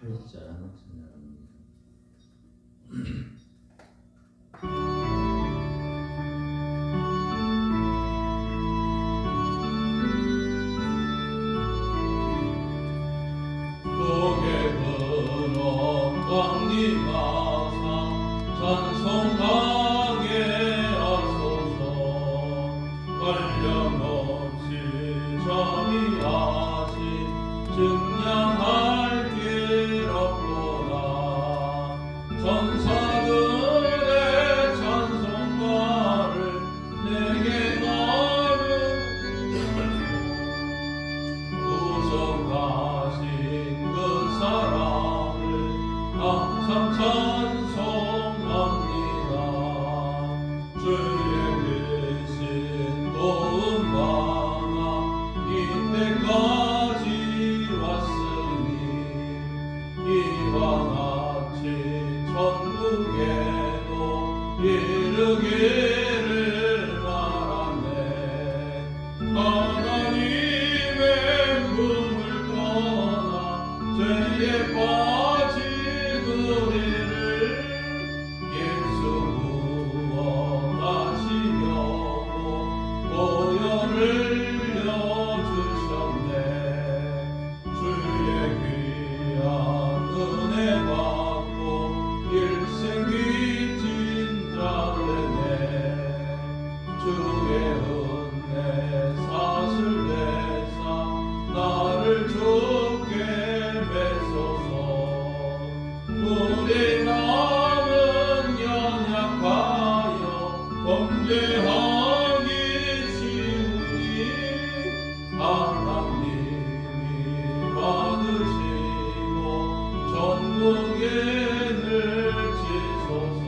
8장 찬양합니다. 이르기를 바라네. 하나님의 품을 떠나 죄에 빠진 우리를 예수 구원하시려고 보혈을 흘려주셨네. 주의 귀한 은혜 받고 일생 빚진 자되네. 주의 은혜 사슬 내사 나를 주께 매소서. 우리 마음은 연약하여 범죄하기 쉬우니 하나님이 받으시고 천국에 넣으시소서.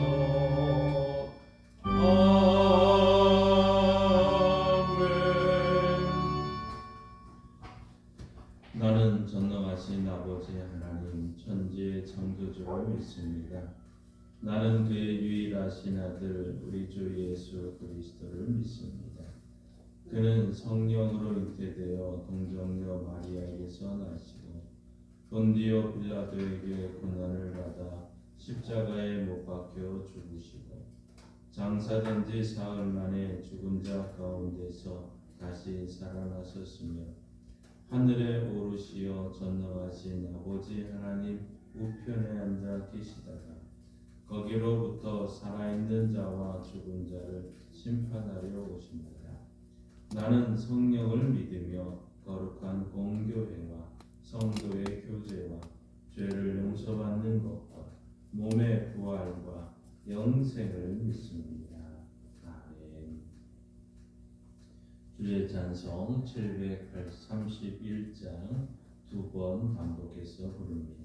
나는 전능하신 아버지 하나님 천지의 창조주를 믿습니다. 나는 그의 유일하신 아들 우리 주 예수 그리스도를 믿습니다. 그는 성령으로 잉태되어 동정녀 마리아에게서 나시고 본디오 빌라도에게 고난을 받아 십자가에 못 박혀 죽으시고 장사된 지 사흘 만에 죽은 자 가운데서 다시 살아나셨으며 하늘에 오르시어 전능하신 아버지 하나님 우편에 앉아 계시다가 거기로부터 살아있는 자와 죽은 자를 심판하려 오십니다. 나는 성령을 믿으며 거룩한 공교회와 성도의 교제와 죄를 용서받는 것과 몸의 부활과 영생을 믿습니다. 아멘. 주의 찬송 731장 두 번 반복해서 부릅니다.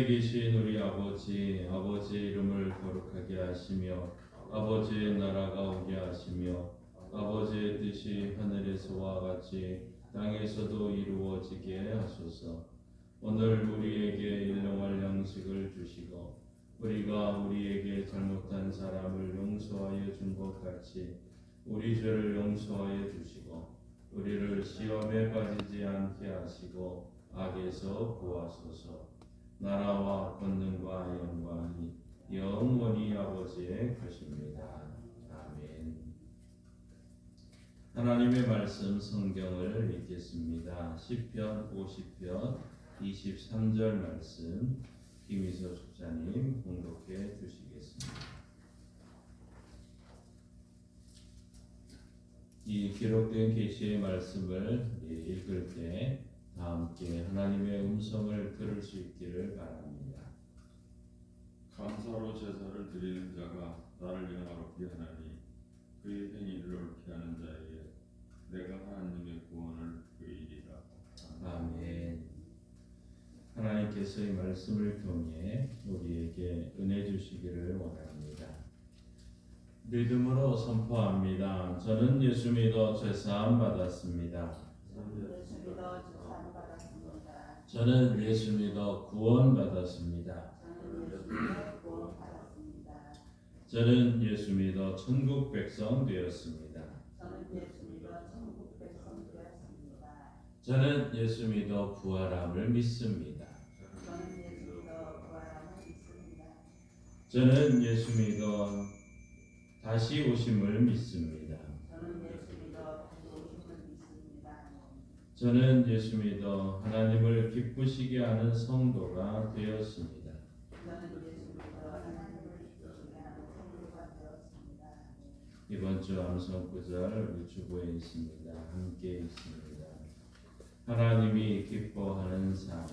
하늘에 계신 우리 아버지, 아버지의 이름을 거룩하게 하시며 아버지의 나라가 오게 하시며 아버지의 뜻이 하늘에서와 같이 땅에서도 이루어지게 하소서. 오늘 우리에게 일용할 양식을 주시고 우리가 우리에게 잘못한 사람을 용서하여 준 것 같이 우리 죄를 용서하여 주시고 우리를 시험에 빠지지 않게 하시고 악에서 구하소서. 나라와 권능과 영광이 영원히 아버지의 것입니다. 아멘. 하나님의 말씀 성경을 읽겠습니다. 시편 50편 23절 말씀 김희서 집사님 봉독해 주시겠습니다. 이 기록된 계시의 말씀을 읽을 때 다 함께 하나님의 음성을 들을 수 있기를 바랍니다. 감사로 제사를 드리는 자가 나를 영화롭게 하나니 그의 행위를 옳게 하는 자에게 내가 하나님의 구원을 보이리라. 아멘. 하나님께서 이 말씀을 통해 우리에게 은혜 주시기를 원합니다. 믿음으로 선포합니다. 저는 예수 믿어 죄사함 받았습니다. 저는 예수 믿어 구원 받았습니다. 저는 예수 믿어 천국 백성 되었습니다. 저는 예수 믿어 부활함을 믿습니다. 저는 예수 믿어 다시 오심을 믿습니다. 저는 예수 믿어 하나님을 기쁘시게 하는 성도가 되었습니다. 이번 주 암송 구절 우리 주보에 있습니다. 함께 있습니다. 하나님이 기뻐하는 삶.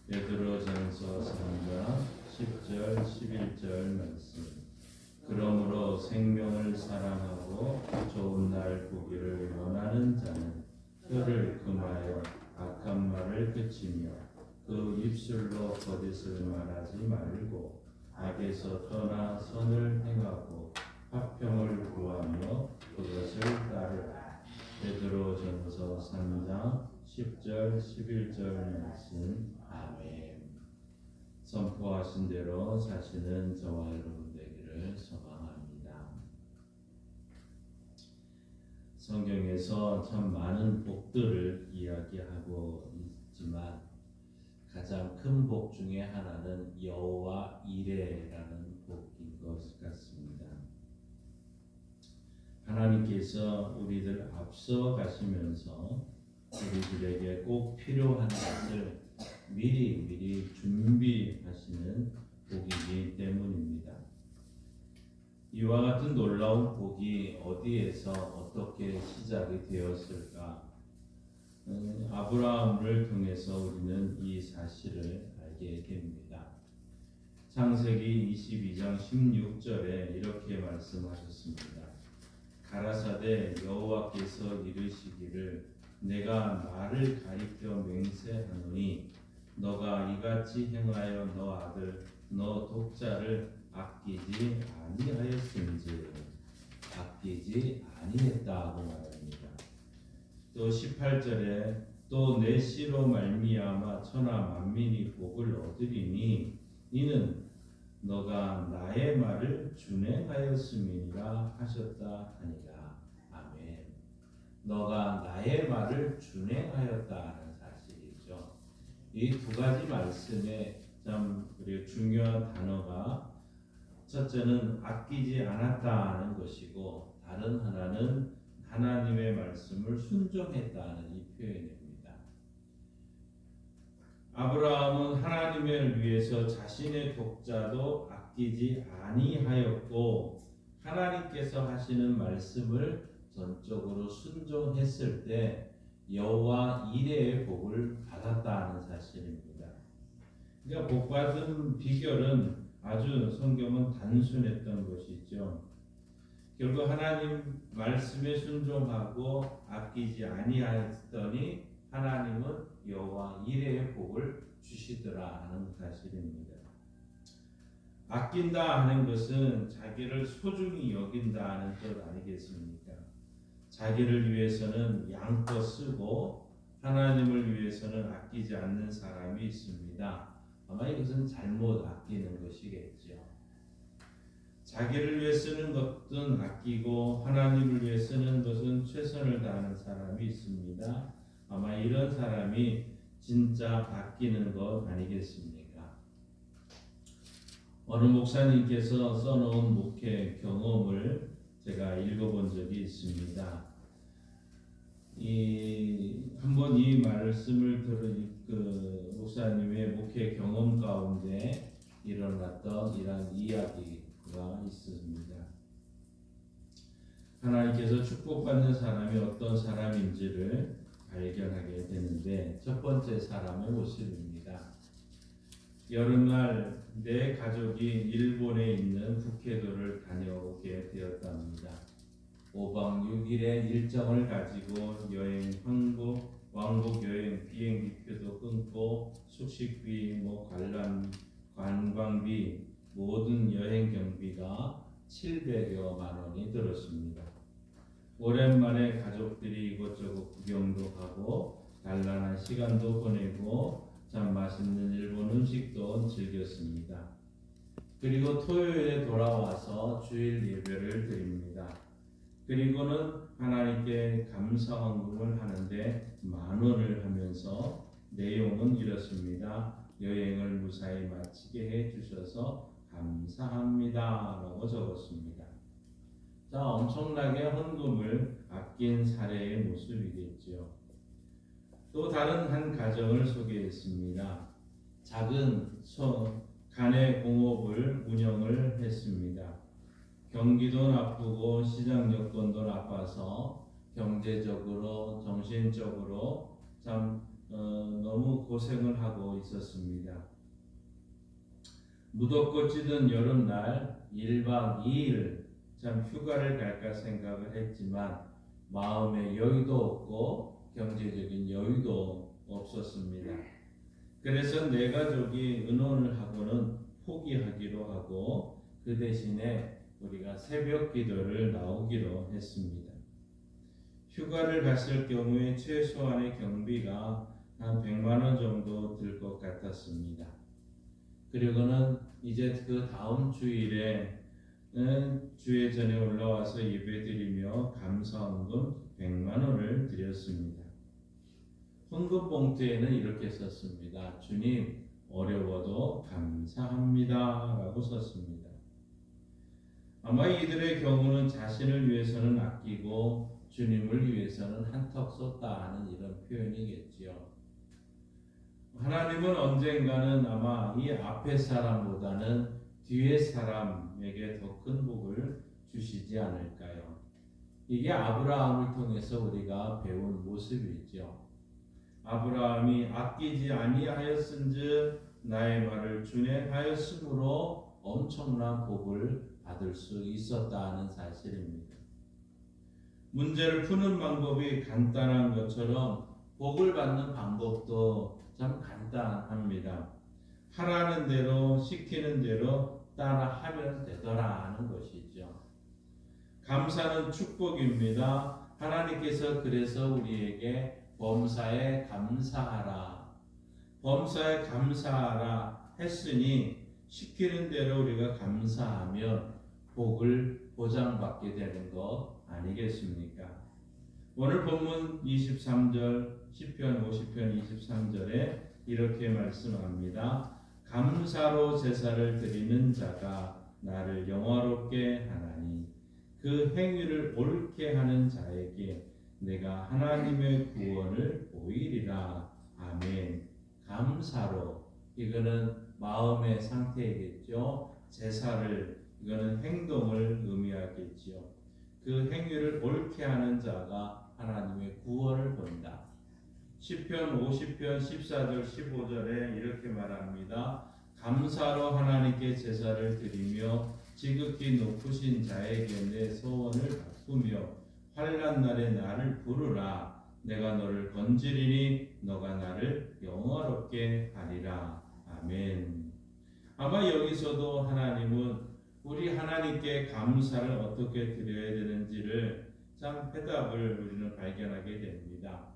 베드로전서 3장 10절 11절 말씀. 그러므로 생명을 사랑하고 좋은 날 보기를 원하는 자는 혀를 금하여 악한 말을 그치며 그 입술로 거짓을 말하지 말고 악에서 떠나 선을 행하고 화평을 구하며 그것을 따르라. 베드로전서 3장 10절 11절 말씀. 아멘. 선포하신 대로 사시는 저와 여러분 되기를 소망합니다. 성경에서 참 많은 복들을 이야기하고 있지만 가장 큰 복 중에 하나는 여호와 이레라는 복인 것 같습니다. 하나님께서 우리들 앞서 가시면서 우리들에게 꼭 필요한 것을 미리 준비하시는 복이기 때문입니다. 이와 같은 놀라운 복이 어디에서 어떻게 시작이 되었을까? 아브라함을 통해서 우리는 이 사실을 알게 됩니다. 창세기 22장 16절에 이렇게 말씀하셨습니다. 가라사대 여호와께서 이르시기를 내가 나를 가리켜 맹세하노니 너가 이같이 행하여 너 아들 너 독자를 아끼지 아니했다고 말합니다. 또 18절에 또 내 씨로 말미암아 천하 만민이 복을 얻으리니 이는 너가 나의 말을 준행하였음이니라 하셨다 하니라. 아멘. 너가 나의 말을 준행하였다는 사실이죠. 이 두 가지 말씀에 참 중요한 단어가 첫째는 아끼지 않았다는 것이고 다른 하나는 하나님의 말씀을 순종했다는 이 표현입니다. 아브라함은 하나님을 위해서 자신의 독자도 아끼지 아니하였고 하나님께서 하시는 말씀을 전적으로 순종했을 때 여호와 이레의 복을 받았다는 사실입니다. 그러니까 복받은 비결은 아주 성경은 단순했던 것이죠. 결국 하나님 말씀에 순종하고 아끼지 아니하였더니 하나님은 여호와 이레의 복을 주시더라 하는 사실입니다. 아낀다 하는 것은 자기를 소중히 여긴다 하는 뜻 아니겠습니까? 자기를 위해서는 양껏 쓰고 하나님을 위해서는 아끼지 않는 사람이 있습니다. 아마 이것은 잘못 아끼는 것이겠죠. 자기를 위해 쓰는 것은 아끼고 하나님을 위해 쓰는 것은 최선을 다하는 사람이 있습니다. 아마 이런 사람이 진짜 아끼는 것 아니겠습니까? 어느 목사님께서 써놓은 목회 경험을 제가 읽어본 적이 있습니다. 한번 이 말씀을 들은 그 목사님의 목회 경험 가운데 일어났던 이런 이야기가 있습니다. 하나님께서 축복받는 사람이 어떤 사람인지를 발견하게 되는데 첫 번째 사람의 모습입니다. 여름날 내 가족이 일본에 있는 북해도를 다녀오게 되었답니다. 5박 6일의 일정을 가지고 왕복 여행 비행기표도 끊고 숙식비, 관광비, 모든 여행 경비가 700여만 원이 들었습니다. 오랜만에 가족들이 이것저것 구경도 하고 단란한 시간도 보내고 참 맛있는 일본 음식도 즐겼습니다. 그리고 토요일에 돌아와서 주일 예배를 드립니다. 그리고는 하나님께 감사 헌금을 하는데 10,000원을 하면서 내용은 이렇습니다. 여행을 무사히 마치게 해주셔서 감사합니다 라고 적었습니다. 자, 엄청나게 헌금을 아낀 사례의 모습이겠죠. 또 다른 한 가정을 소개했습니다. 작은 가내 공업을 운영을 했습니다. 경기도 나쁘고 시장 여건도 나빠서 경제적으로 정신적으로 참 너무 고생을 하고 있었습니다. 무덥고 찌든 여름날 1박 2일 참 휴가를 갈까 생각을 했지만 마음의 여유도 없고 경제적인 여유도 없었습니다. 그래서 내 가족이 의논을 하고는 포기하기로 하고 그 대신에 우리가 새벽 기도를 나오기로 했습니다. 휴가를 갔을 경우에 최소한의 경비가 한 100만 원 정도 들 것 같았습니다. 그리고는 이제 그 다음 주일에 주일 전에 올라와서 예배드리며 감사헌금 100만 원을 드렸습니다. 헌금 봉투에는 이렇게 썼습니다. 주님, 어려워도 감사합니다 라고 썼습니다. 아마 이들의 경우는 자신을 위해서는 아끼고 주님을 위해서는 한턱 쏟다 하는 이런 표현이겠지요. 하나님은 언젠가는 아마 이 앞에 사람보다는 뒤에 사람에게 더 큰 복을 주시지 않을까요? 이게 아브라함을 통해서 우리가 배운 모습이죠. 아브라함이 아끼지 아니하였은즉 나의 말을 준행하였으므로 엄청난 복을 받을 수 있었다는 사실입니다. 문제를 푸는 방법이 간단한 것처럼 복을 받는 방법도 참 간단합니다. 하라는 대로 시키는 대로 따라하면 되더라 하는 것이죠. 감사는 축복입니다. 하나님께서 그래서 우리에게 범사에 감사하라 했으니 시키는 대로 우리가 감사하면 복을 보장받게 되는 것 아니겠습니까? 오늘 본문 23절 시편 50편 23절에 이렇게 말씀합니다. 감사로 제사를 드리는 자가 나를 영화롭게 하나니 그 행위를 옳게 하는 자에게 내가 하나님의 구원을 보이리라. 아멘. 감사로, 이거는 마음의 상태이겠죠. 제사를, 이거는 행동을 의미하겠지요. 그 행위를 옳게 하는 자가 하나님의 구원을 본다. 시편 50편 14절 15절에 이렇게 말합니다. 감사로 하나님께 제사를 드리며 지극히 높으신 자에게 내 소원을 바꾸며 환난 날에 나를 부르라. 내가 너를 건지리니 너가 나를 영화롭게 하리라. 아멘. 아마 여기서도 하나님은 우리 하나님께 감사를 어떻게 드려야 되는지를 참 해답을 우리는 발견하게 됩니다.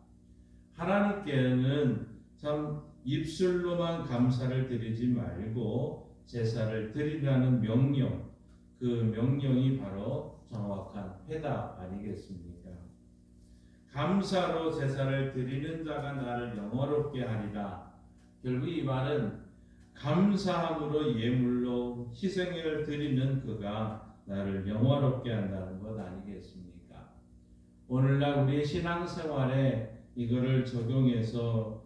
하나님께는 참 입술로만 감사를 드리지 말고 제사를 드리라는 명령, 그 명령이 바로 정확한 해답 아니겠습니까? 감사로 제사를 드리는 자가 나를 영화롭게 하리라. 결국 이 말은 감사함으로 예물로 희생을 드리는 그가 나를 영화롭게 한다는 것 아니겠습니까? 오늘날 우리의 신앙생활에 이거를 적용해서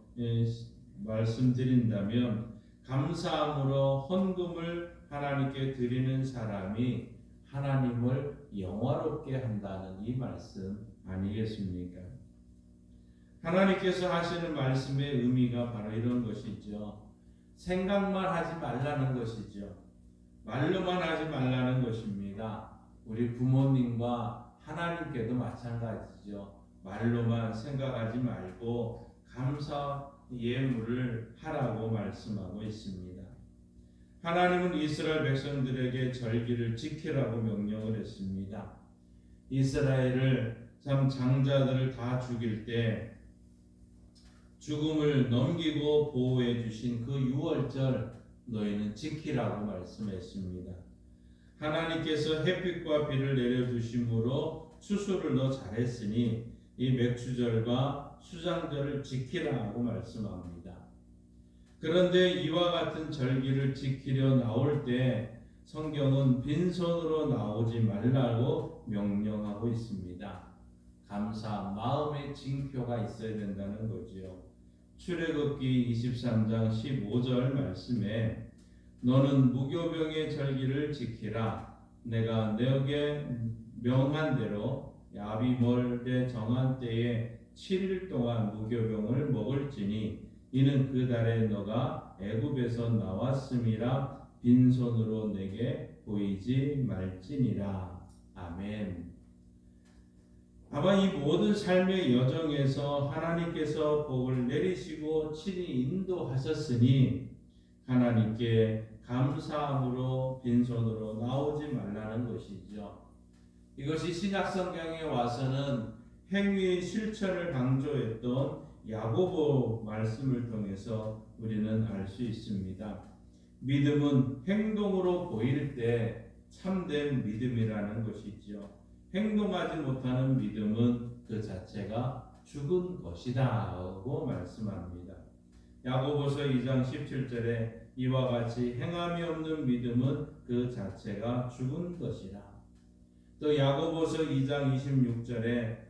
말씀드린다면 감사함으로 헌금을 하나님께 드리는 사람이 하나님을 영화롭게 한다는 이 말씀 아니겠습니까? 하나님께서 하시는 말씀의 의미가 바로 이런 것이죠. 생각만 하지 말라는 것이죠. 말로만 하지 말라는 것입니다. 우리 부모님과 하나님께도 마찬가지죠. 말로만 생각하지 말고 감사 예물을 하라고 말씀하고 있습니다. 하나님은 이스라엘 백성들에게 절기를 지키라고 명령을 했습니다. 이스라엘을 참 장자들을 다 죽일 때 죽음을 넘기고 보호해 주신 그 유월절 너희는 지키라고 말씀했습니다. 하나님께서 햇빛과 비를 내려주심으로 추수를 너 잘했으니 이 맥추절과 수장절을 지키라고 말씀합니다. 그런데 이와 같은 절기를 지키려 나올 때 성경은 빈손으로 나오지 말라고 명령하고 있습니다. 감사 마음의 징표가 있어야 된다는 거지요. 출애굽기 23장 15절 말씀에 너는 무교병의 절기를 지키라. 내가 너에게 명한 대로 야비몰에 정한 때에 7일 동안 무교병을 먹을지니 이는 그 달에 너가 애굽에서 나왔음이라 빈손으로 내게 보이지 말지니라. 아멘. 아마 이 모든 삶의 여정에서 하나님께서 복을 내리시고 친히 인도하셨으니 하나님께 감사함으로 빈손으로 나오지 말라는 것이죠. 이것이 신약성경에 와서는 행위의 실천을 강조했던 야고보 말씀을 통해서 우리는 알 수 있습니다. 믿음은 행동으로 보일 때 참된 믿음이라는 것이죠. 행동하지 못하는 믿음은 그 자체가 죽은 것이다라고 말씀합니다. 야고보서 2장 17절에 이와 같이 행함이 없는 믿음은 그 자체가 죽은 것이라. 또 야고보서 2장 26절에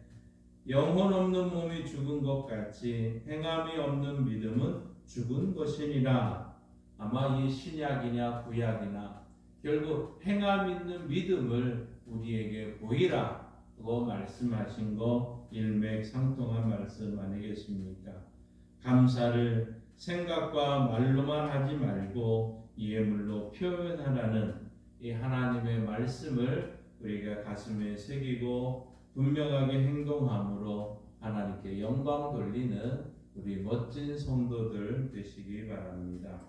영혼 없는 몸이 죽은 것 같이 행함이 없는 믿음은 죽은 것이니라. 아마 이 신약이냐 구약이나 결국 행함 있는 믿음을 우리에게 보이라고 말씀하신 거 일맥상통한 말씀 아니겠습니까? 감사를 생각과 말로만 하지 말고 예물로 표현하라는 이 하나님의 말씀을 우리가 가슴에 새기고 분명하게 행동함으로 하나님께 영광 돌리는 우리 멋진 성도들 되시기 바랍니다.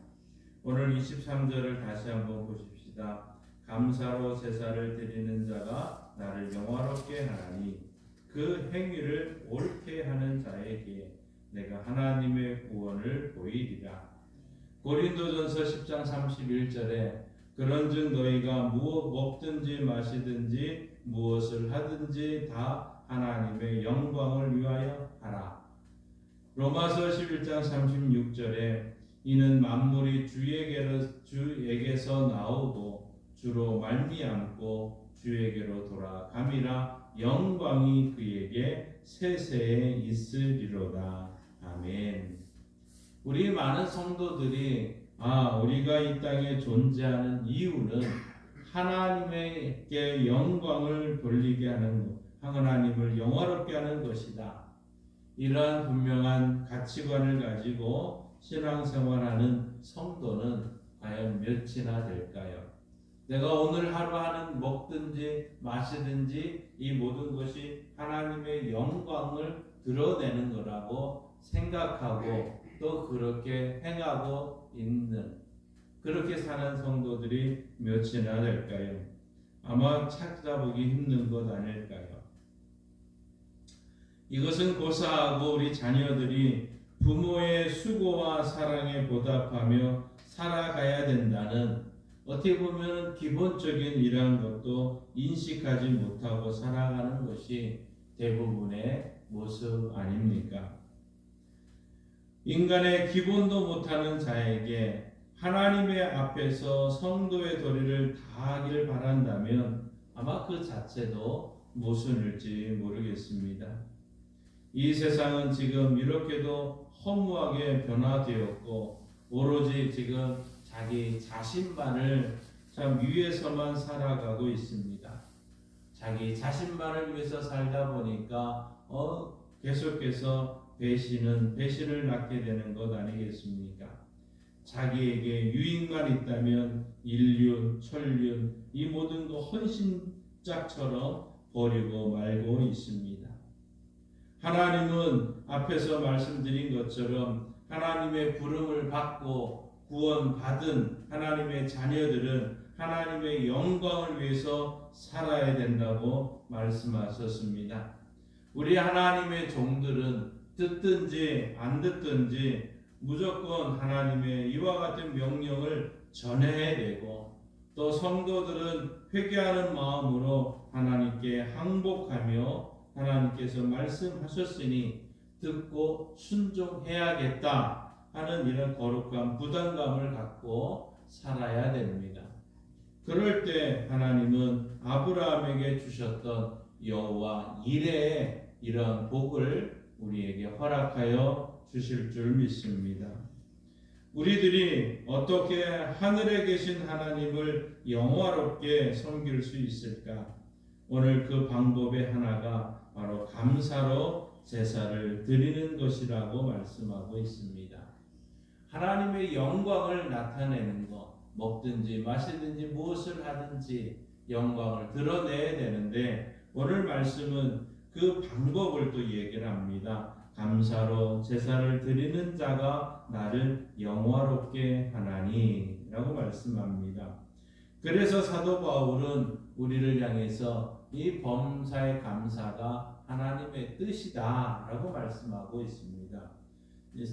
오늘 23절을 다시 한번 보십시다. 감사로 제사를 드리는 자가 나를 영화롭게 하나니 그 행위를 옳게 하는 자에게 내가 하나님의 구원을 보이리라. 고린도전서 10장 31절에 그런즉 너희가 무엇 먹든지 마시든지 무엇을 하든지 다 하나님의 영광을 위하여 하라. 로마서 11장 36절에 이는 만물이 주에게서 나오고 주로 말미암고 주에게로 돌아감이라 영광이 그에게 세세에 있으리로다. 아멘. 우리 많은 성도들이 우리가 이 땅에 존재하는 이유는 하나님에게 영광을 돌리게 하는 것, 하나님을 영화롭게 하는 것이다. 이러한 분명한 가치관을 가지고 신앙생활하는 성도는 과연 몇이나 될까요? 내가 오늘 하루 하는 먹든지 마시든지 이 모든 것이 하나님의 영광을 드러내는 거라고 생각하고 또 그렇게 행하고 있는 그렇게 사는 성도들이 몇이나 될까요? 아마 찾아보기 힘든 것 아닐까요? 이것은 고사하고 우리 자녀들이 부모의 수고와 사랑에 보답하며 살아가야 된다는 어떻게 보면 기본적인 이러한 것도 인식하지 못하고 살아가는 것이 대부분의 모습 아닙니까? 인간의 기본도 못하는 자에게 하나님의 앞에서 성도의 도리를 다하길 바란다면 아마 그 자체도 모순일지 모르겠습니다. 이 세상은 지금 이렇게도 허무하게 변화되었고 오로지 지금 자기 자신만을 참 위해서만 살아가고 있습니다. 자기 자신만을 위해서 살다 보니까 계속해서 배신을 낳게 되는 것 아니겠습니까? 자기에게 유익만 있다면 인륜, 천륜 이 모든 거 헌신짝처럼 버리고 말고 있습니다. 하나님은 앞에서 말씀드린 것처럼 하나님의 부름을 받고 구원받은 하나님의 자녀들은 하나님의 영광을 위해서 살아야 된다고 말씀하셨습니다. 우리 하나님의 종들은 듣든지 안 듣든지 무조건 하나님의 이와 같은 명령을 전해야 되고 또 성도들은 회개하는 마음으로 하나님께 항복하며 하나님께서 말씀하셨으니 듣고 순종해야겠다 하는 이런 거룩한 부담감을 갖고 살아야 됩니다. 그럴 때 하나님은 아브라함에게 주셨던 여호와 이레의 이런 복을 우리에게 허락하여 주실 줄 믿습니다. 우리들이 어떻게 하늘에 계신 하나님을 영화롭게 섬길 수 있을까? 오늘 그 방법의 하나가 바로 감사로 제사를 드리는 것이라고 말씀하고 있습니다. 하나님의 영광을 나타내는 것, 먹든지 마시든지 무엇을 하든지 영광을 드러내야 되는데 오늘 말씀은 그 방법을 또 얘기를 합니다. 감사로 제사를 드리는 자가 나를 영화롭게 하나니 라고 말씀합니다. 그래서 사도 바울은 우리를 향해서 이 범사의 감사가 하나님의 뜻이다 라고 말씀하고 있습니다.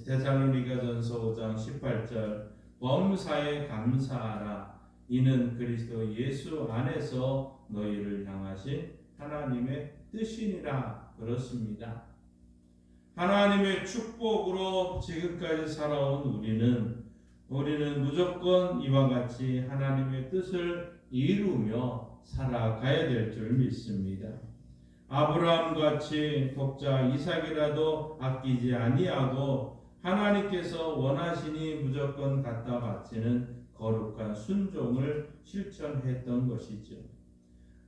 데살로니가전서 5장 18절 범사에 감사하라 이는 그리스도 예수 안에서 너희를 향하신 하나님의 뜻이니라 그렇습니다. 하나님의 축복으로 지금까지 살아온 우리는 무조건 이와 같이 하나님의 뜻을 이루며 살아가야 될 줄 믿습니다. 아브라함같이 독자 이삭이라도 아끼지 아니하고 하나님께서 원하시니 무조건 갖다 바치는 거룩한 순종을 실천했던 것이죠.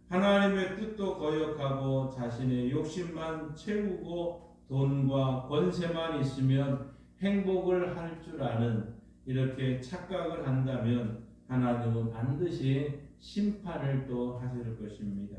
하나님의 뜻도 거역하고 자신의 욕심만 채우고 돈과 권세만 있으면 행복을 할 줄 아는 이렇게 착각을 한다면 하나님은 반드시 심판을 또 하실 것입니다.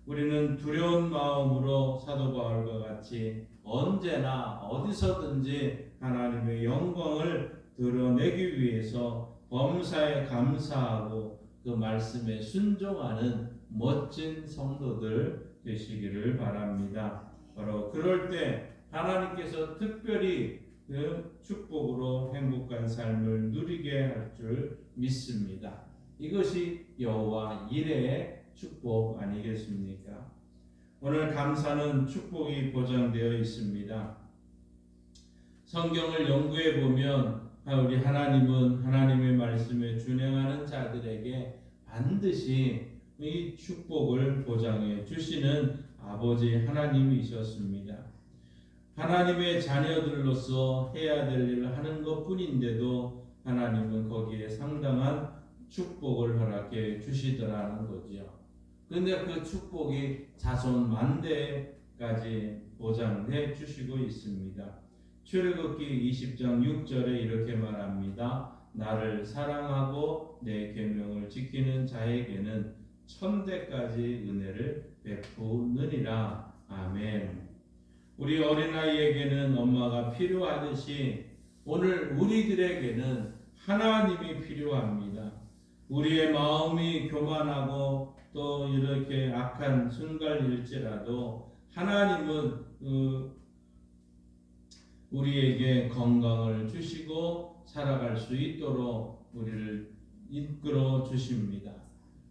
우리는 두려운 마음으로 사도 바울과 같이 언제나 어디서든지 하나님의 영광을 드러내기 위해서 범사에 감사하고 그 말씀에 순종하는 멋진 성도들 되시기를 바랍니다. 바로 그럴 때 하나님께서 특별히 그 축복으로 행복한 삶을 누리게 할 줄 믿습니다. 이것이 여호와 이레의 축복 아니겠습니까? 오늘 감사는 축복이 보장되어 있습니다. 성경을 연구해 보면 우리 하나님은 하나님의 말씀에 준행하는 자들에게 반드시 이 축복을 보장해 주시는 아버지 하나님이셨습니다. 하나님의 자녀들로서 해야 될 일을 하는 것뿐인데도 하나님은 거기에 상당한 축복을 허락해 주시더라는 거죠. 그런데 그 축복이 자손 만대까지 보장해 주시고 있습니다. 출애굽기 20장 6절에 이렇게 말합니다. 나를 사랑하고 내 계명을 지키는 자에게는 천대까지 은혜를 베푸느니라. 아멘. 우리 어린아이에게는 엄마가 필요하듯이 오늘 우리들에게는 하나님이 필요합니다. 우리의 마음이 교만하고 또 이렇게 악한 순간일지라도 하나님은 우리에게 건강을 주시고 살아갈 수 있도록 우리를 이끌어 주십니다.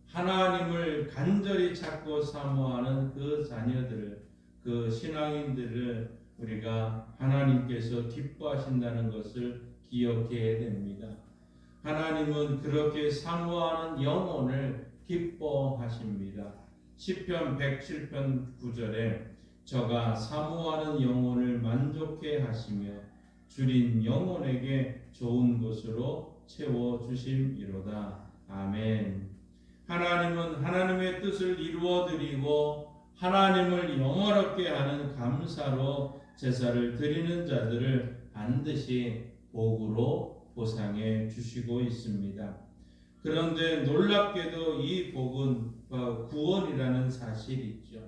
하나님을 간절히 찾고 사모하는 그 자녀들을, 그 신앙인들을 우리가 하나님께서 기뻐하신다는 것을 기억해야 됩니다. 하나님은 그렇게 사모하는 영혼을 기뻐하십니다. 시편 107편 9절에 저가 사모하는 영혼을 만족해 하시며 줄인 영혼에게 좋은 것으로 채워 주심이로다. 아멘. 하나님은 하나님의 뜻을 이루어 드리고 하나님을 영화롭게 하는 감사로 제사를 드리는 자들을 반드시 복으로 보상해 주시고 있습니다. 그런데 놀랍게도 이 복은 구원이라는 사실이 있죠.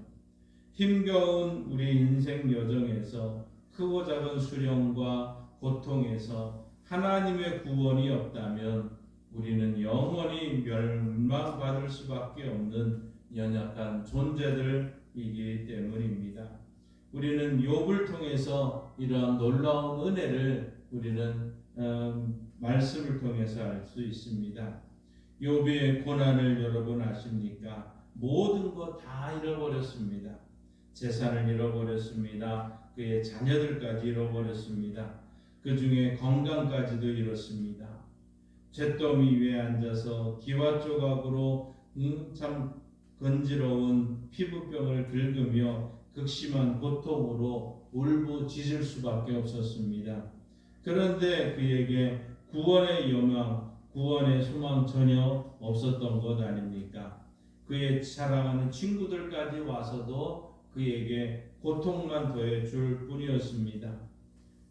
힘겨운 우리 인생 여정에서 크고 작은 수령과 고통에서 하나님의 구원이 없다면 우리는 영원히 멸망받을 수밖에 없는 연약한 존재들이기 때문입니다. 우리는 욥을 통해서 이러한 놀라운 은혜를 우리는 말씀을 통해서 알 수 있습니다. 욥의 고난을 여러분 아십니까? 모든 것 다 잃어버렸습니다. 재산을 잃어버렸습니다. 그의 자녀들까지 잃어버렸습니다. 그 중에 건강까지도 잃었습니다. 잿더미 위에 앉아서 기와 조각으로 참 건지러운 피부병을 긁으며 극심한 고통으로 울부짖을 수밖에 없었습니다. 그런데 그에게 구원의 영광, 구원의 소망 전혀 없었던 것 아닙니까? 그의 사랑하는 친구들까지 와서도 그에게 고통만 더해줄 뿐이었습니다.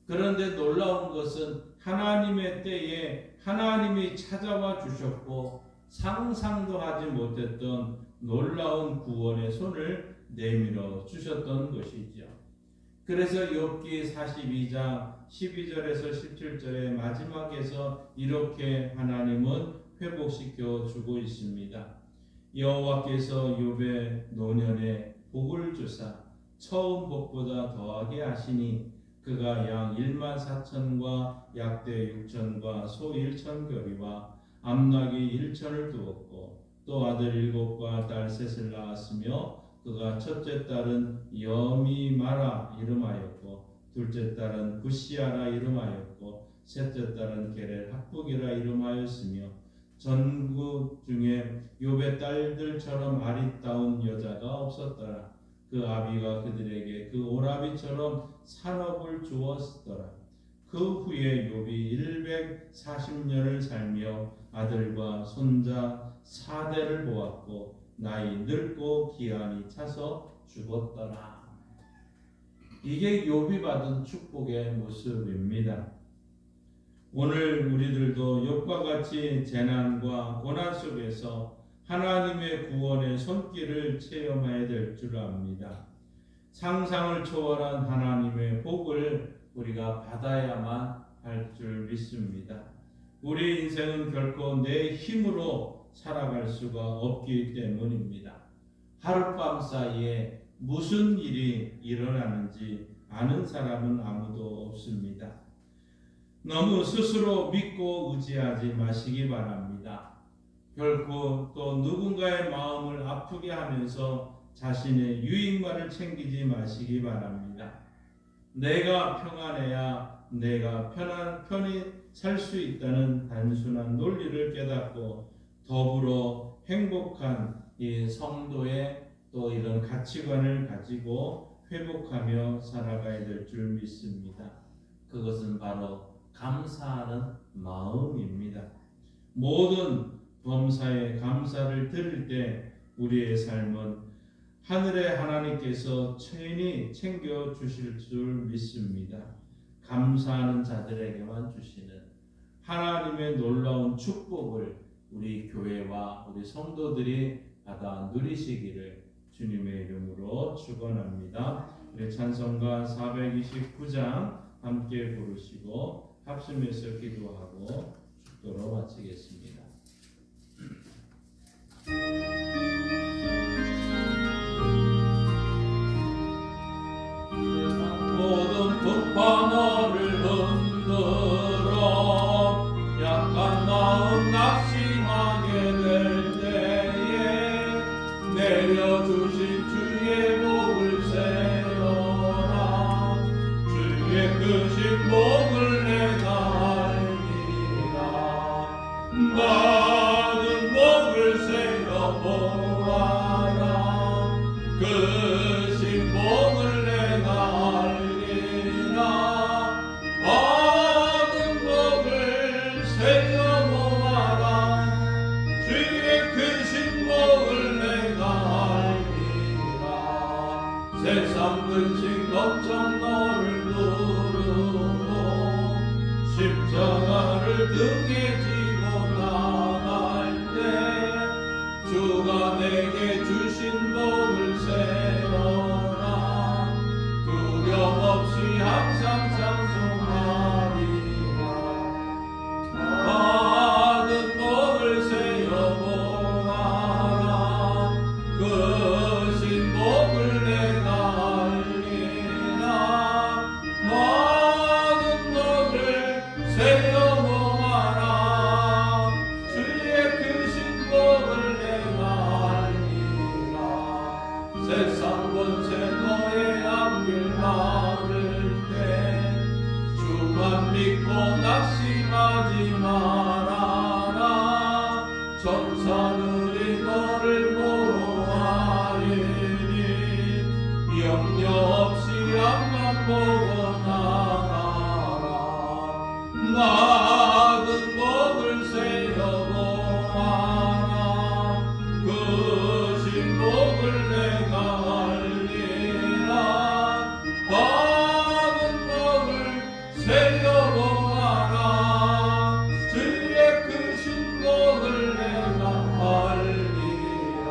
그런데 놀라운 것은 하나님의 때에 하나님이 찾아와 주셨고 상상도 하지 못했던 놀라운 구원의 손을 내밀어 주셨던 것이죠. 그래서 욥기 42장 12절에서 17절의 마지막에서 이렇게 하나님은 회복시켜 주고 있습니다. 여호와께서 욥의 노년에 복을 주사 처음 복보다 더하게 하시니 그가 양 1만 4천과 약대 6천과 소 1천거리와 암나귀 1천을 두었고 또 아들 7과 딸 셋을 낳았으며 그가 첫째 딸은 여미마라 이름하였고 둘째 딸은 부시아라 이름하였고 셋째 딸은 게렐 학북이라 이름하였으며 전국 중에 욥의 딸들처럼 아리따운 여자가 없었더라. 그 아비가 그들에게 그 오라비처럼 산업을 주었더라. 그 후에 욥이 140년을 살며 아들과 손자 4대를 보았고 나이 늙고 기한이 차서 죽었더라. 이게 욥이 받은 축복의 모습입니다. 오늘 우리들도 욥과 같이 재난과 고난 속에서 하나님의 구원의 손길을 체험해야 될 줄 압니다. 상상을 초월한 하나님의 복을 우리가 받아야만 할 줄 믿습니다. 우리 인생은 결코 내 힘으로 살아갈 수가 없기 때문입니다. 하룻밤 사이에 무슨 일이 일어나는지 아는 사람은 아무도 없습니다. 너무 스스로 믿고 의지하지 마시기 바랍니다. 결코 또 누군가의 마음을 아프게 하면서 자신의 유익만을 챙기지 마시기 바랍니다. 내가 평안해야 내가 편히 살 수 있다는 단순한 논리를 깨닫고 더불어 행복한 이 성도의 또 이런 가치관을 가지고 회복하며 살아가야 될 줄 믿습니다. 그것은 바로 감사하는 마음입니다. 모든 범사에 감사를 드릴 때 우리의 삶은 하늘의 하나님께서 친히 챙겨 주실 줄 믿습니다. 감사하는 자들에게만 주시는 하나님의 놀라운 축복을 우리 교회와 우리 성도들이 받아 누리시기를 주님의 이름으로 축원합니다. 우리 찬송가 429장 함께 부르시고 합심해서 기도하고 축도로 마치겠습니다. 모든 북방어를 흔들어 약한 마음 낙심하게 될 때에 내려주신 주의 복을 세어라. 주의 크신 복을 내가 알리라. 받은 복을 세어 보아라. 크신 복을 내가 알리라. 받은 복을 세어 보아라. 주의 크신 복을 내가 알리라. 세상 근심 걱정 너를 누르고 십자가를 등에 지고 나갈 때 주가 내게 주신 복을 세어라. 두려움 없이 항상 찬송하리라. 받은 복을 세어 보아라. 크신 복을 내가 알리라. 받은 복을 세어 보아라. 주의 크신 복을 내가 알리라. 세상 권세 너의 앞길 막을 때 주만 믿고 낙심하지 말아라. 천사들이 너를 보호하리니 염려 없이 앞만 보고 나가라. 받은 복을 세어 보아라. 크신 복을 내가 알리라. 받은 복을 세어 보아라. 주의 크신 복을 내가 알리라.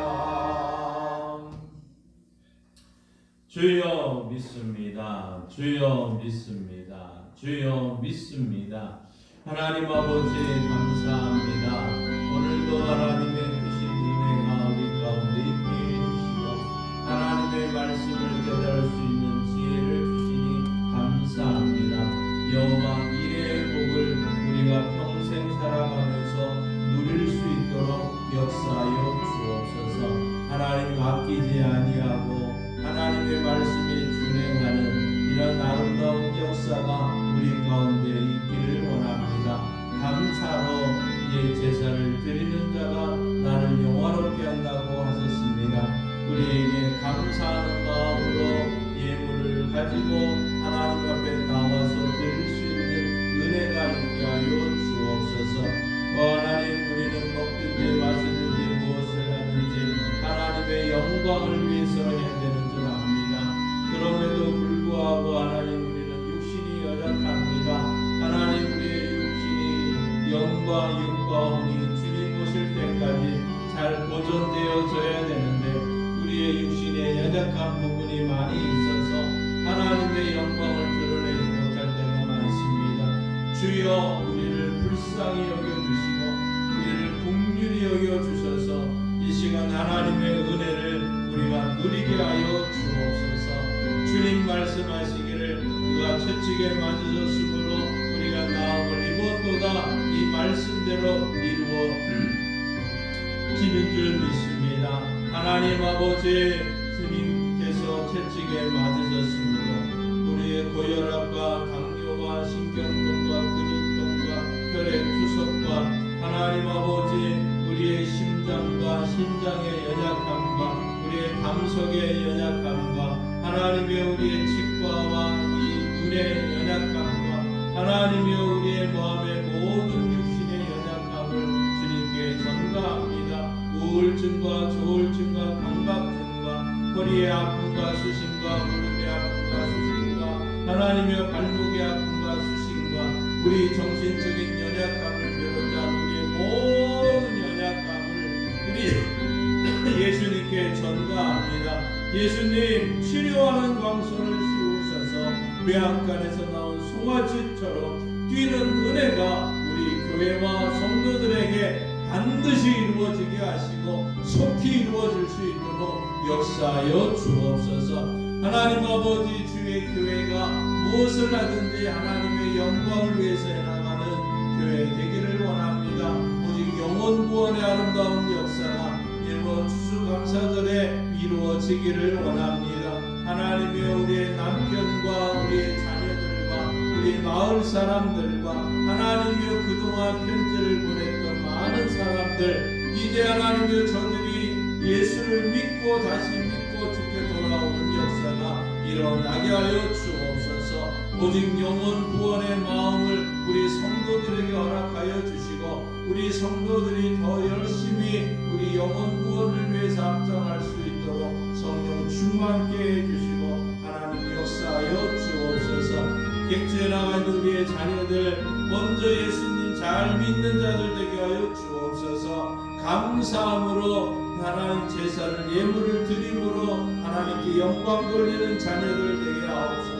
주여 믿습니다. 주여 믿습니다. 주여 믿습니다. 하나님 아버지 감사합니다. 오늘도 하나님의 크신 은혜가 우리 가운데 있게 해주시고 하나님의 말씀을 깨달을 수 있는 지혜를 주시니 감사합니다. 여호와 이레의 복을 우리가 평생 살아가면서 누릴 수 있도록 역사하여 주옵소서. 하나님 아끼지 아니하고 하나님의 말씀에 준행하는 이런 아름다운 역사가 우리 가운데 있기를 원합니다. 감사로 이 제사를 드리는 자가 나를 영화롭게 한다고 하셨습니다. 우리에게 감사하는 마음으로 예물을 가지고 하나님 앞에 나와서 드릴 수 있는 은혜가 있게 하여 주옵소서. 하나님 우리는 먹든지 마시든지 무엇을 하든지 하나님의 영광을 위해서 해야 되는 줄 압니다. 그럼에도 불구하고 하나님 우리는 육신이 연약합니다. 하나님 우리의 육신이 영과 육과 혼이 주님 오실 때까지 잘 보존되어져야 되는데 우리의 육신에 연약한 부분이 많이 있어서 하나님의 영광을 드러내지 못할 때가 많습니다. 주여 우리를 불쌍히 여겨주시고 우리를 긍휼히 여겨주셔서 이 시간 하나님의 은혜를 우리가 누리게 하여 주옵소서. 주님 말씀하시기를 그가 채찍에 맞으셨으므로 우리가 나음을 입었도다. 이 말씀대로 이루어지는 줄 믿습니다. 하나님 아버지 주님께서 채찍에 맞으셨으므로 우리의 고혈압과 당뇨와 신경통과 근육통과 혈액 투석과 하나님 아버지 우리의 심장과 신장의 연약함과 우리의 담석의 연약함과 하나님의 우리의 치과와 이 눈의 연약함과 하나님의 우리의 마음의 모든 육신의 연약함을 주님께 전가합니다. 우울증과 조울증과 강박증과 허리의 아픔과 수신과 무릎의 아픔과 수신과 하나님의 발목의 아픔과 수신과 우리 정신적인 연약함 주님께 전가합니다. 예수님, 치료하는 광선을 씌우셔서 외양간에서 나온 송아지처럼 뛰는 은혜가 우리 교회와 성도들에게 반드시 이루어지게 하시고 속히 이루어질 수 있도록 역사하여 주옵소서. 하나님 아버지, 주의 교회가 무엇을 하든지 하나님의 영광을 위해서 해나가는 교회 되기를 원합니다. 오직 영혼 구원의 아름다운 역사가 이번 추수감사절에 이루어지기를 원합니다. 하나님의 우리의 남편과 우리의 자녀들과 우리 마을 사람들과 하나님의 그동안 편지를 보냈던 많은 사람들, 이제 하나님의 저들이 예수를 믿고 다시 믿고 주께 돌아오는 역사가 일어나게 하여 주옵소서. 오직 영혼 구원의 마음을 우리 성도들에게 허락하여 주시고 우리 성도들이 더 열심히 우리 영혼 구원을 위해서 합장할 수 있도록 성령 충만케 해주시고 하나님 역사하여 주옵소서. 객주에 나가 있는 우리의 자녀들 먼저 예수님 잘 믿는 자들 되게 하여 주옵소서. 감사함으로 하나님 제사를 예물을 드림으로 하나님께 영광 돌리는 자녀들 되게 하옵소서.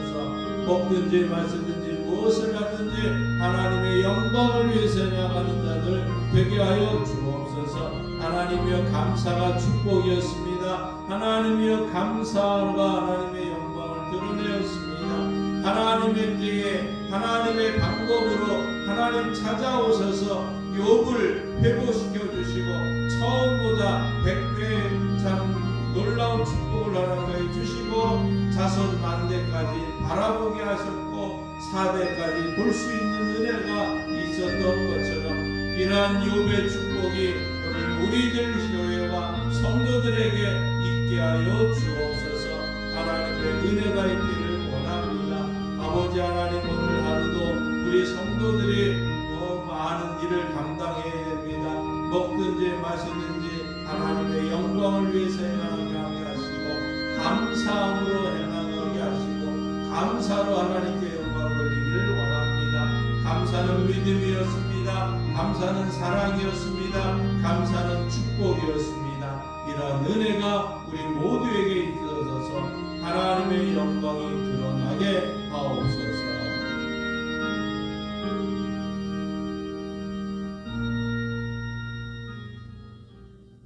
먹든지 마시든지 무엇을 하든지 하나님의 영광을 위해서 나가는 자들 되게 하여 주옵소서. 하나님이여 감사가 축복이었습니다. 하나님이여 감사가 하나님의 영광을 드러내었습니다. 하나님의 때에 하나님의 방법으로 하나님 찾아오셔서 욥을 회복시켜 주시고 처음보다 100배 참 놀라운 축복을 허락하여 주시고 자손 만대까지 바라보게 하셨고 4대까지 볼 수 있는 은혜가 있었던 것처럼 이러한 욥의 축복이 오늘 우리들 교회와 성도들에게 있게 하여 주옵소서. 하나님의 은혜가 있기를 원합니다. 아버지 하나님, 오늘 하루도 우리 성도들이 많은 일을 감당해야 됩니다. 먹든지 마시든지 하나님의 영광을 위해서 행하게 하시고 감사함으로 행하게 하시고 감사로 하나님께 영광을 돌리기를 원합니다. 감사는 믿음이었습니다. 감사는 사랑이었습니다. 감사는 축복이었습니다. 이러한 은혜가 우리 모두에게 있어서 하나님의 영광이 드러나게 하옵소서.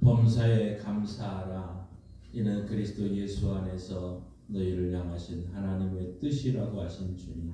범사에 감사하라. 이는 그리스도 예수 안에서 너희를 향하신 하나님의 뜻이라고 하신 주님.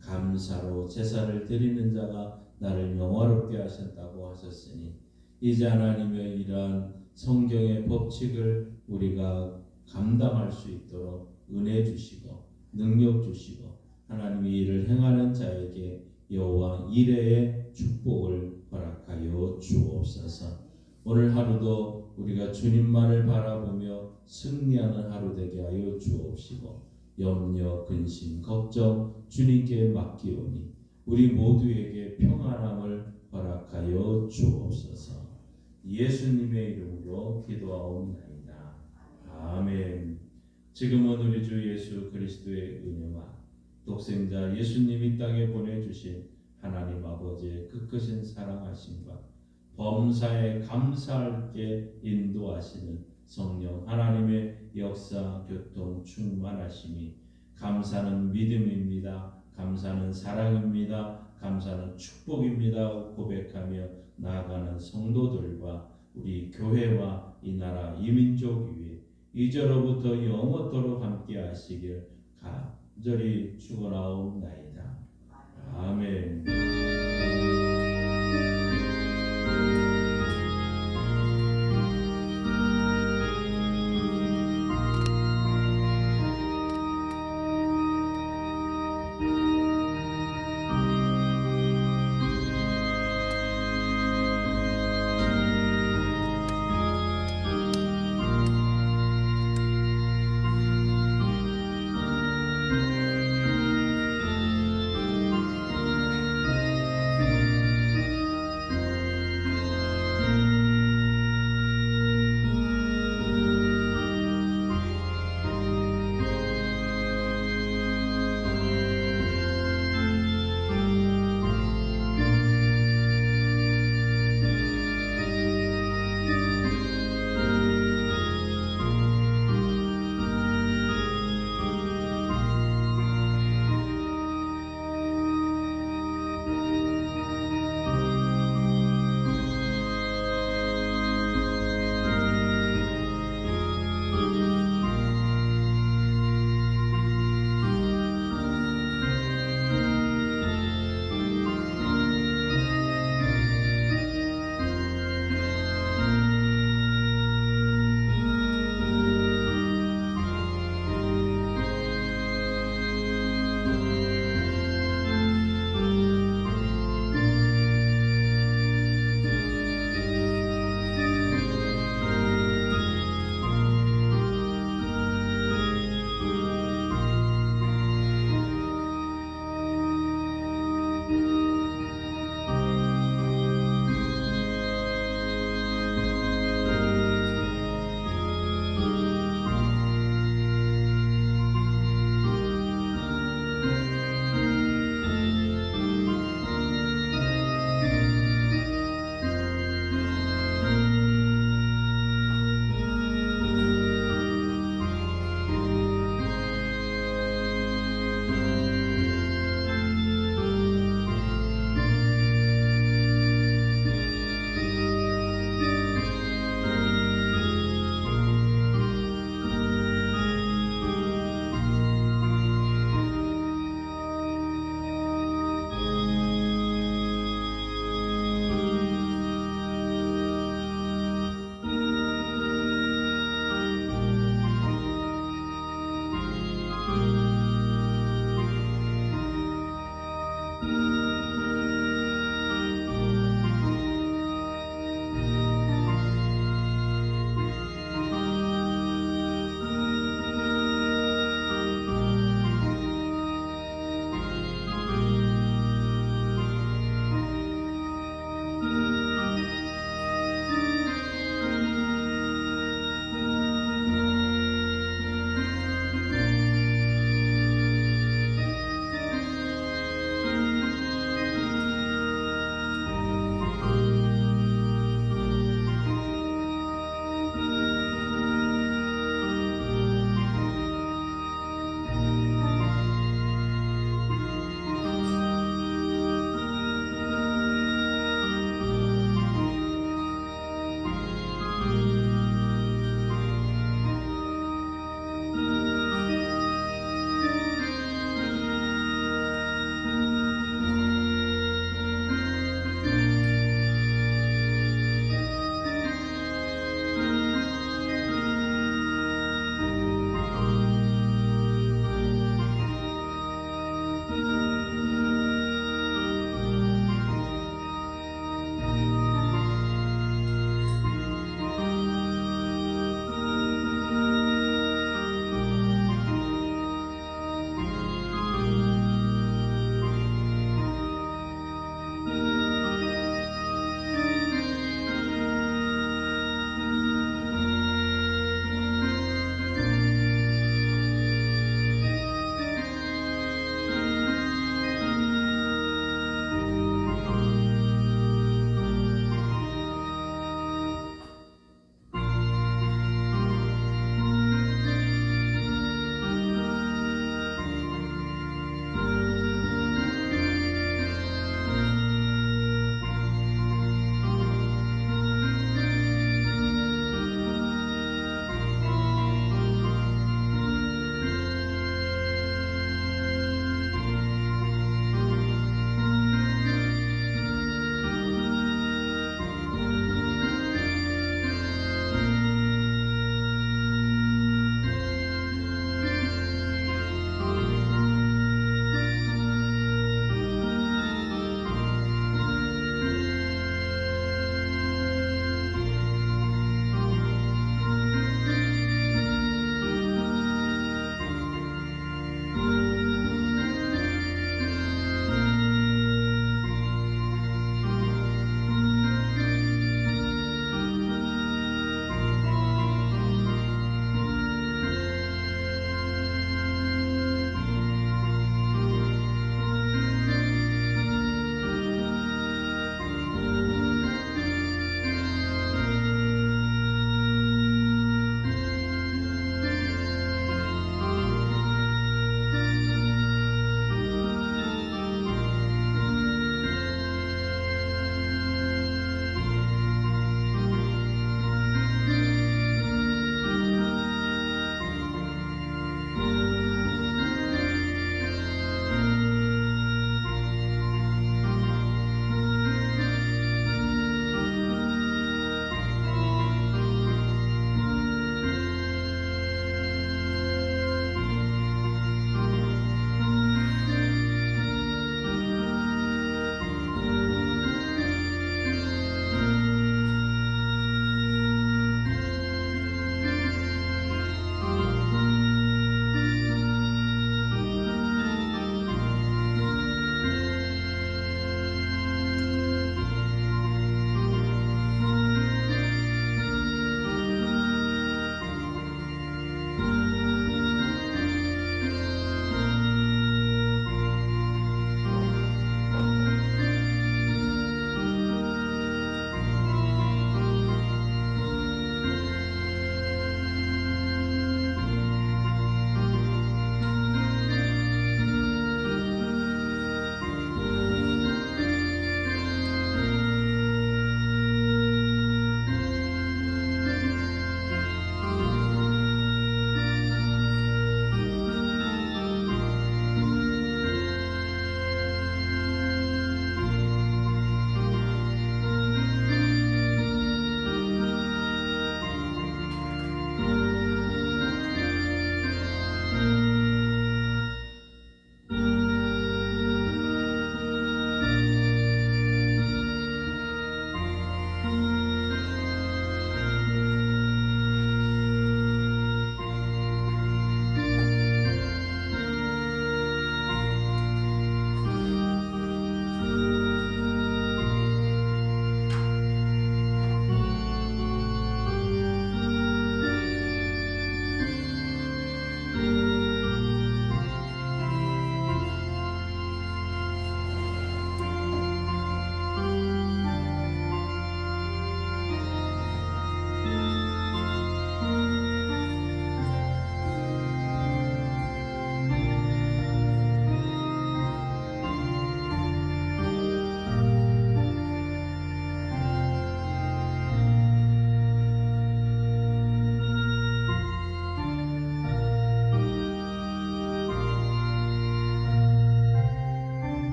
감사로 제사를 드리는 자가 나를 영화롭게 하셨다고 하셨으니 이제 하나님의 이러한 성경의 법칙을 우리가 감당할 수 있도록 은혜 주시고 능력 주시고 하나님의 일을 행하는 자에게 여호와 이레의 축복을 허락하여 주옵소서. 오늘 하루도 우리가 주님만을 바라보며 승리하는 하루 되게 하여 주옵시고 염려, 근심, 걱정 주님께 맡기오니 우리 모두에게 평안함을 허락하여 주옵소서. 예수님의 이름으로 기도하옵나이다. 아멘. 지금은 우리 주 예수 그리스도의 은혜와 독생자 예수님이 땅에 보내주신 하나님 아버지의 끝끝인 사랑하심과 범사에 감사할게 인도하시는 성령 하나님의 역사, 교통, 충만하심이 감사는 믿음입니다. 감사는 사랑입니다. 감사는 축복입니다. 고백하며 나아가는 성도들과 우리 교회와 이 나라 이민족 위에 이제로부터 영원토록 함께 하시길 간절히 축원하옵나이다. 아멘.